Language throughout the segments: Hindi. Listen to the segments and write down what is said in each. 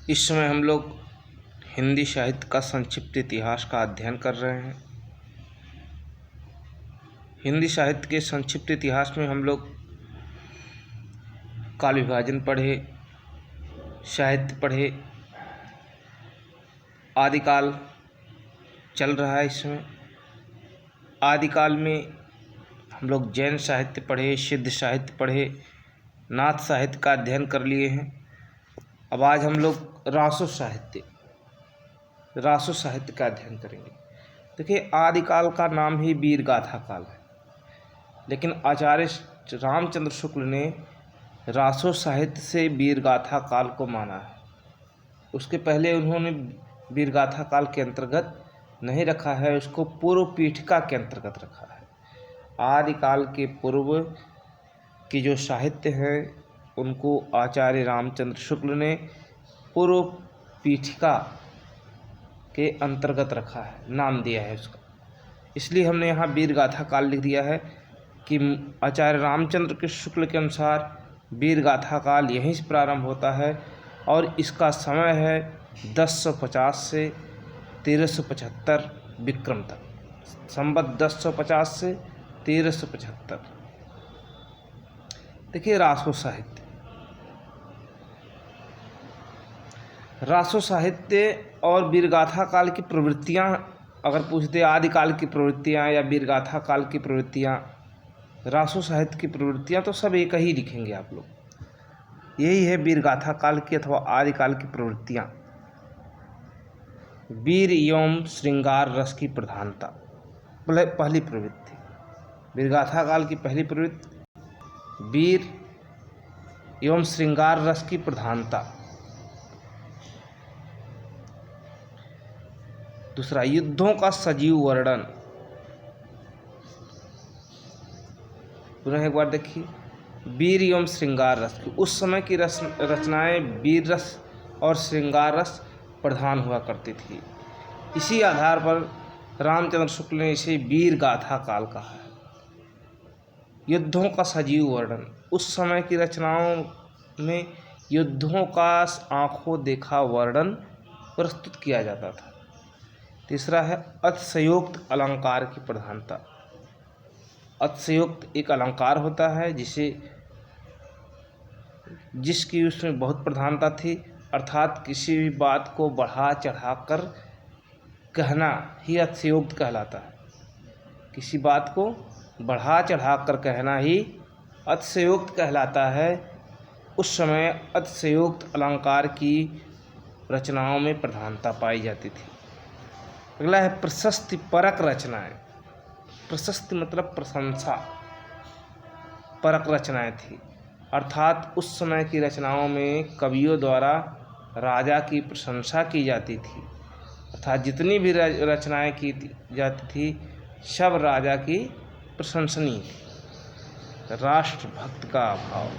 इस समय हम लोग हिंदी साहित्य का संक्षिप्त इतिहास का अध्ययन कर रहे हैं। हिंदी साहित्य के संक्षिप्त इतिहास में हम लोग काल विभाजन पढ़े, साहित्य पढ़े, आदिकाल चल रहा है। इसमें आदिकाल में हम लोग जैन साहित्य पढ़े, सिद्ध साहित्य पढ़े, नाथ साहित्य का अध्ययन कर लिए हैं। अब आज हम लोग रासो साहित्य का अध्ययन करेंगे। देखिए, आदिकाल का नाम ही वीर गाथा काल है, लेकिन आचार्य रामचंद्र शुक्ल ने रासो साहित्य से वीर गाथा काल को माना है। उसके पहले उन्होंने वीर गाथा काल के अंतर्गत नहीं रखा है, उसको पूर्व पीठिका के अंतर्गत रखा है। आदिकाल के पूर्व की जो साहित्य है उनको आचार्य रामचंद्र शुक्ल ने पूर्व पीठिका के अंतर्गत रखा है, नाम दिया है उसका। इसलिए हमने यहाँ वीर गाथा काल लिख दिया है कि आचार्य रामचंद्र के शुक्ल के अनुसार वीर गाथा काल यहीं से प्रारंभ होता है और इसका समय है 1050 से 1375 विक्रम तक, संवत 1050 से 1375। देखिए, रासो साहित्य और वीरगाथा काल की प्रवृत्तियाँ अगर पूछते, आदिकाल की प्रवृत्तियाँ या वीरगाथा काल की प्रवृत्तियाँ, रासो साहित्य की प्रवृत्तियाँ तो सब एक ही लिखेंगे आप लोग। यही है वीरगाथा काल की अथवा आदिकाल की प्रवृत्तियाँ। वीर एवं श्रृंगार रस की प्रधानता, पहली प्रवृत्ति। वीरगाथा काल की पहली प्रवृत्ति वीर एवं श्रृंगार रस की प्रधानता। दूसरा, युद्धों का सजीव वर्णन। पुनः एक बार देखिए, वीर एवं श्रृंगार रस की, उस समय की रचनाएं वीर रस और श्रृंगार रस प्रधान हुआ करती थी। इसी आधार पर रामचंद्र शुक्ल ने इसे वीर गाथा काल कहा है। युद्धों का सजीव वर्णन, उस समय की रचनाओं में युद्धों का आंखों देखा वर्णन प्रस्तुत किया जाता था। तीसरा है अतिशयोक्त अलंकार की प्रधानता। अतिशयोक्त एक अलंकार होता है जिसकी उसमें बहुत प्रधानता थी, अर्थात किसी भी बात को बढ़ा चढ़ाकर कहना ही अतिशयोक्त कहलाता है। किसी बात को बढ़ा चढ़ाकर कहना ही अतिशयोक्त कहलाता है। उस समय अतिशयोक्त अलंकार की रचनाओं में प्रधानता पाई जाती थी। अगला है प्रशस्ति परक रचनाएं। प्रशस्ति मतलब प्रशंसा, परक रचनाएं थी, अर्थात उस समय की रचनाओं में कवियों द्वारा राजा की प्रशंसा की जाती थी, अर्थात जितनी भी रचनाएं की जाती थी सब राजा की प्रशंसनीय थी। राष्ट्रभक्त का अभाव,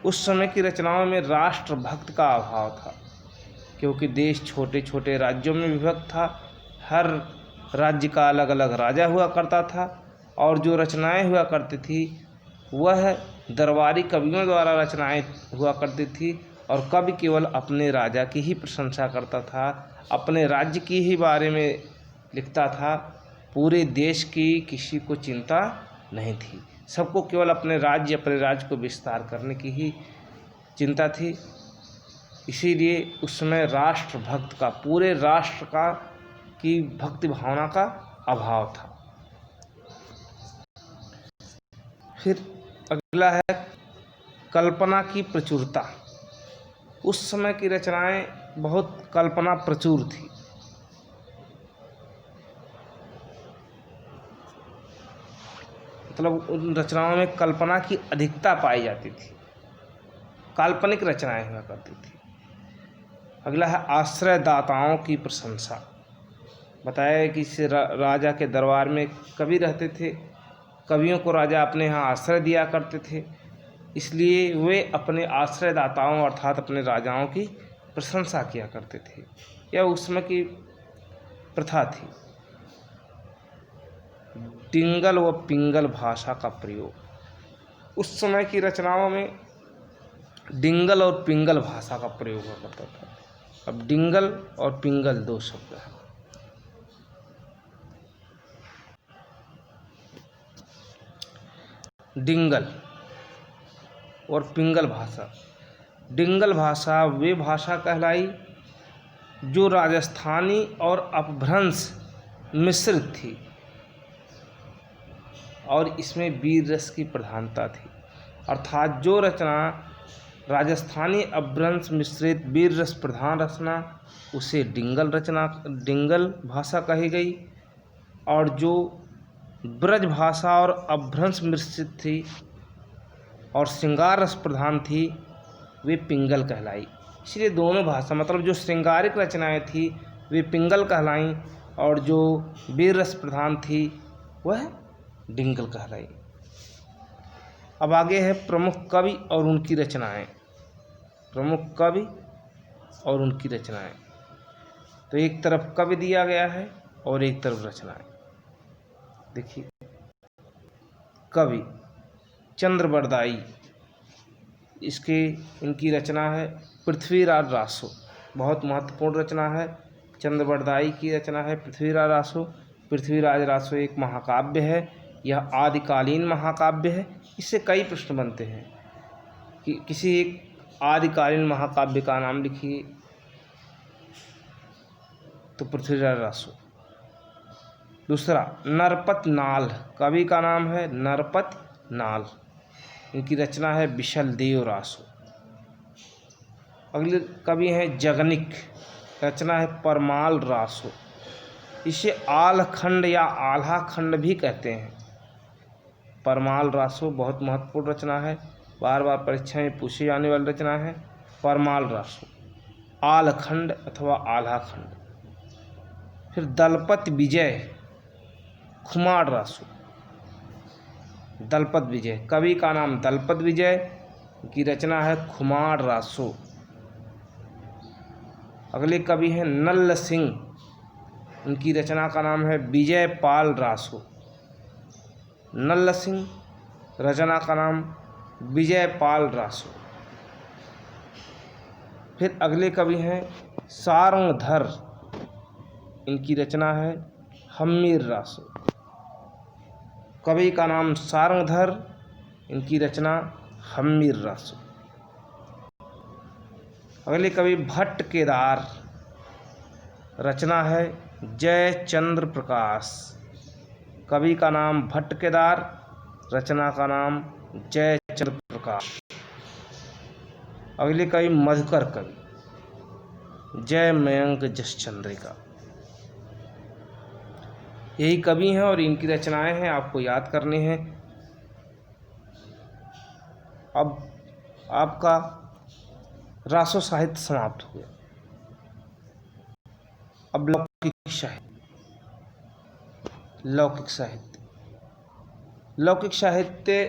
उस समय की रचनाओं में राष्ट्रभक्त का अभाव था, क्योंकि देश छोटे छोटे राज्यों में विभक्त था। हर राज्य का अलग अलग राजा हुआ करता था और जो रचनाएं हुआ करती थी वह दरबारी कवियों द्वारा रचनाएं हुआ करती थी और कवि केवल अपने राजा की ही प्रशंसा करता था, अपने राज्य की ही बारे में लिखता था। पूरे देश की किसी को चिंता नहीं थी, सबको केवल अपने राज्य को विस्तार करने की ही चिंता थी। इसीलिए उस समय राष्ट्रभक्त का, पूरे राष्ट्र की भक्ति भावना का अभाव था। फिर अगला है कल्पना की प्रचुरता। उस समय की रचनाएं बहुत कल्पना प्रचुर थी। मतलब उन रचनाओं में कल्पना की अधिकता पाई जाती थी, काल्पनिक रचनाएं हुआ करती थी। अगला है आश्रयदाताओं की प्रशंसा। बताया कि इस राजा के दरबार में कवि रहते थे, कवियों को राजा अपने यहाँ आश्रय दिया करते थे, इसलिए वे अपने आश्रयदाताओं अर्थात अपने राजाओं की प्रशंसा किया करते थे। यह उस समय की प्रथा थी। टिंगल व पिंगल भाषा का प्रयोग, उस समय की रचनाओं में डिंगल और पिंगल भाषा का प्रयोग करता था। अब डिंगल और पिंगल दो शब्द हैं। डिंगल और पिंगल भाषा। डिंगल भाषा वे भाषा कहलाई जो राजस्थानी और अपभ्रंश मिश्रित थी और इसमें वीर रस की प्रधानता थी। अर्थात जो रचना राजस्थानी अपभ्रंश मिश्रित वीर रस प्रधान रचना उसे डिंगल भाषा कही गई, और जो ब्रज भाषा और अपभ्रंश मिश्रित थी और श्रृंगार रस प्रधान थी वे पिंगल कहलाई। इसलिए दोनों भाषा मतलब जो श्रृंगारिक रचनाएं थी वे पिंगल कहलाई और जो वीर रस प्रधान थी वह डिंगल कहलाई। अब आगे है प्रमुख कवि और उनकी रचनाएं। प्रमुख कवि और उनकी रचनाएं। तो एक तरफ कवि दिया गया है और एक तरफ रचनाएं। देखिए, कवि चंद्रबरदाई, इनकी रचना है पृथ्वीराज रासो। बहुत महत्वपूर्ण रचना है। चंद्रबरदाई की रचना है पृथ्वीराज रासो। पृथ्वीराज रासो एक महाकाव्य है। यह आदिकालीन महाकाव्य है। इससे कई प्रश्न बनते हैं कि किसी एक आदिकालीन महाकाव्य का नाम लिखिए, तो पृथ्वीराज रासो। दूसरा नरपत नाल, कवि का नाम है नरपत नाल। इनकी रचना है विशलदेव रासो। अगले कवि हैं जगनिक, रचना है परमाल रासो। इसे आलखंड या आल्हा खंड भी कहते हैं। परमाल रासो बहुत महत्वपूर्ण रचना है, बार बार परीक्षा में पूछी जाने वाली रचना है। परमाल रासो, आलखंड अथवा आल्हा खंड। फिर दलपत विजय खुमार रासो। दलपत विजय, कवि का नाम दलपत विजय, की रचना है खुमार रासो। अगले कवि हैं नल्ल सिंह, उनकी रचना का नाम है विजय पाल रासो। नल्ल सिंह, रचना का नाम विजय पाल रासो। फिर अगले कवि हैं सारंगधर, इनकी रचना है हम्मीर रासो। कवि का नाम सारंगधर, इनकी रचना हम्मीर रासो। अगले कवि भट्ट केदार, रचना है जयचंद्र प्रकाश। कवि का नाम भट्ट केदार, रचना का नाम जयचंद्र प्रकाश। अगले कवि मधुकर कवि, जय मयंक जसचंद्रिका। यही कवि हैं और इनकी रचनाएं हैं, आपको याद करने हैं। अब आपका रासो साहित्य समाप्त हो गया। अब लौकिक साहित्य। लौकिक साहित्य, लौकिक साहित्य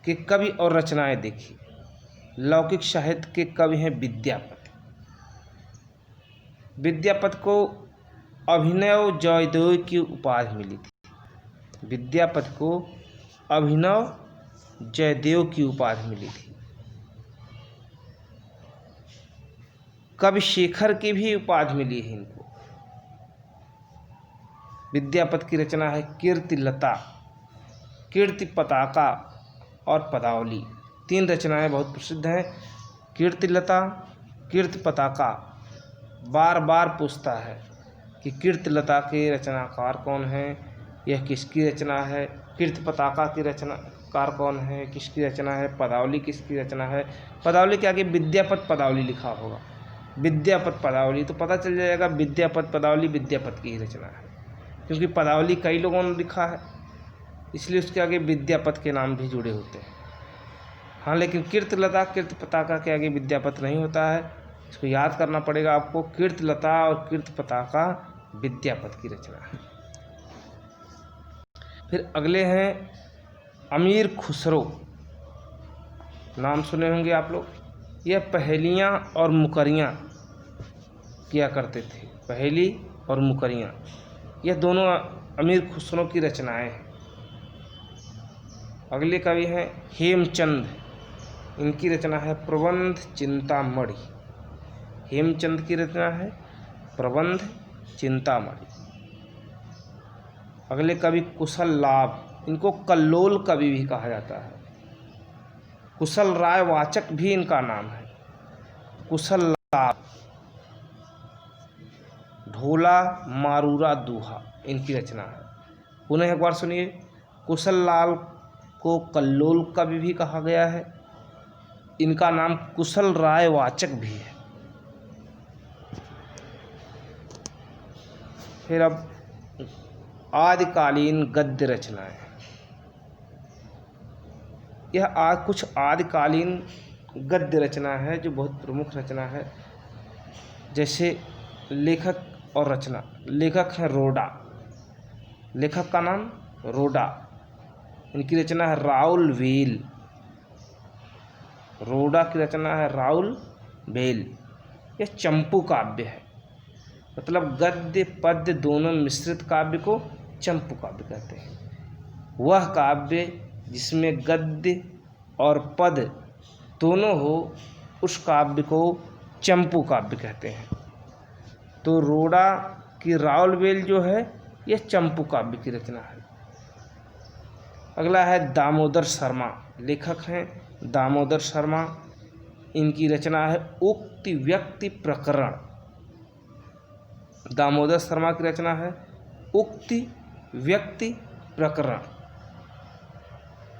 के कवि और रचनाएं देखिए। लौकिक साहित्य के कवि हैं विद्यापति। विद्यापति को अभिनव जयदेव की उपाधि मिली थी। विद्यापति को अभिनव जयदेव की उपाधि मिली थी। कवि शेखर की भी उपाधि मिली है इनको। विद्यापति की रचना है कीर्ति लता, कीर्ति पताका और पदावली। तीन रचनाएं बहुत प्रसिद्ध हैं। कीर्ति लता, कीर्ति पताका बार बार पूछता है कि कीर्ति लता के रचनाकार कौन है, यह किसकी रचना है। कीर्ति पताका की रचनाकार कौन है, किसकी रचना है। पदावली किसकी रचना है। पदावली के आगे विद्यापति पदावली लिखा होगा। विद्यापति पदावली, तो पता चल जाएगा विद्यापति पदावली विद्यापति की ही रचना है, क्योंकि पदावली कई लोगों ने लिखा है, इसलिए उसके आगे विद्यापति के नाम भी जुड़े होते हैं। हाँ, लेकिन कीर्तिलता कीर्ति पताका के आगे विद्यापति नहीं होता है, इसको याद करना पड़ेगा आपको। कीर्तिलता और कीर्ति पताका विद्यापति की रचना है। फिर अगले हैं अमीर खुसरो, नाम सुने होंगे आप लोग। यह पहेलियाँ और मुकरियाँ किया करते थे। पहेली और मुकरियाँ, यह दोनों अमीर खुसरो की रचनाएं हैं। अगले कवि हैं हेमचंद, इनकी रचना है प्रबंध चिंतामणि। हेमचंद की रचना है प्रबंध चिंतामणि। अगले कवि कुशल लाभ, इनको कल्लोल कवि भी कहा जाता है। कुशल राय वाचक भी इनका नाम है। कुशल लाभ, ढोला मारूरा दूहा इनकी रचना है। पुनः एक बार सुनिए, कुशल लाल को कल्लोल कवि भी कहा गया है। इनका नाम कुशल राय वाचक भी है। फिर अब आदिकालीन गद्य रचनाएं। यह कुछ आदिकालीन गद्य रचना है जो बहुत प्रमुख रचना है। जैसे लेखक और रचना, लेखक है रोडा, लेखक का नाम रोडा, इनकी रचना है राउल वेल। रोडा की रचना है राउल वेल। यह चंपू काव्य है, मतलब गद्य पद्य दोनों मिश्रित काव्य को चंपू काव्य कहते हैं। वह काव्य जिसमें गद्य और पद दोनों हो उस काव्य को चंपू काव्य कहते हैं। तो रोडा की राउल वेल जो है यह चंपू काव्य की रचना है। अगला है दामोदर शर्मा, लेखक हैं दामोदर शर्मा। इनकी रचना है उक्ति व्यक्ति प्रकरण। दामोदर शर्मा की रचना है उक्ति व्यक्ति प्रकरण।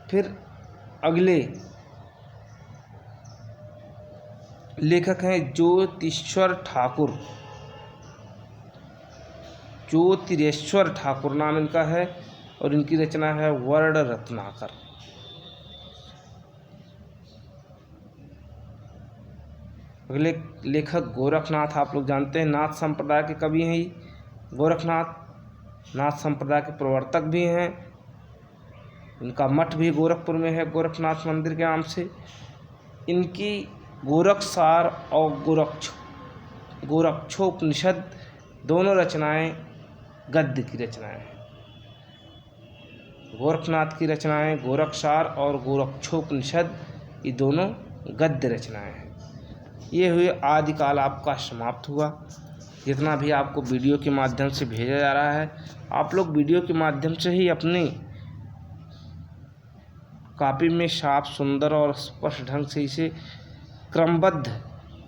फिर अगले लेखक हैं ज्योतिरेश्वर ठाकुर। ज्योतिरेश्वर ठाकुर नाम इनका है और इनकी रचना है वर्ण रत्नाकर। अगले लेखक गोरखनाथ, आप लोग जानते हैं नाथ संप्रदाय के कवि हैं ये गोरखनाथ। नाथ संप्रदाय के प्रवर्तक भी हैं। इनका मठ भी गोरखपुर में है गोरखनाथ मंदिर के नाम से। इनकी गोरखसार और गोरक्षोपनिषद दोनों रचनाएं गद्य की रचनाएं हैं। गोरखनाथ की रचनाएं गोरखसार और गोरक्षोपनिषद ये दोनों गद्य रचनाएं हैं। ये हुए आदिकाल आपका समाप्त हुआ। जितना भी आपको वीडियो के माध्यम से भेजा जा रहा है, आप लोग वीडियो के माध्यम से ही अपनी कॉपी में साफ सुंदर और स्पष्ट ढंग से इसे क्रमबद्ध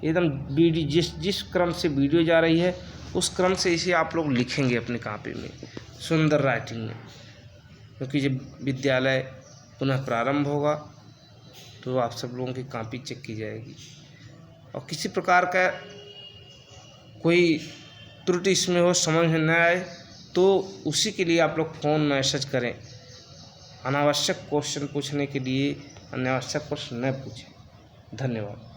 एकदम वीडियो जिस क्रम से वीडियो जा रही है उस क्रम से इसे आप लोग लिखेंगे अपनी कॉपी में सुंदर राइटिंग में। क्योंकि जब विद्यालय पुनः प्रारंभ होगा तो आप सब लोगों की कॉपी चेक की जाएगी और किसी प्रकार का कोई त्रुटि इसमें हो, समझ में न आए तो उसी के लिए आप लोग फ़ोन मैसेज करें। अनावश्यक क्वेश्चन पूछने के लिए अनावश्यक प्रश्न न पूछें। धन्यवाद।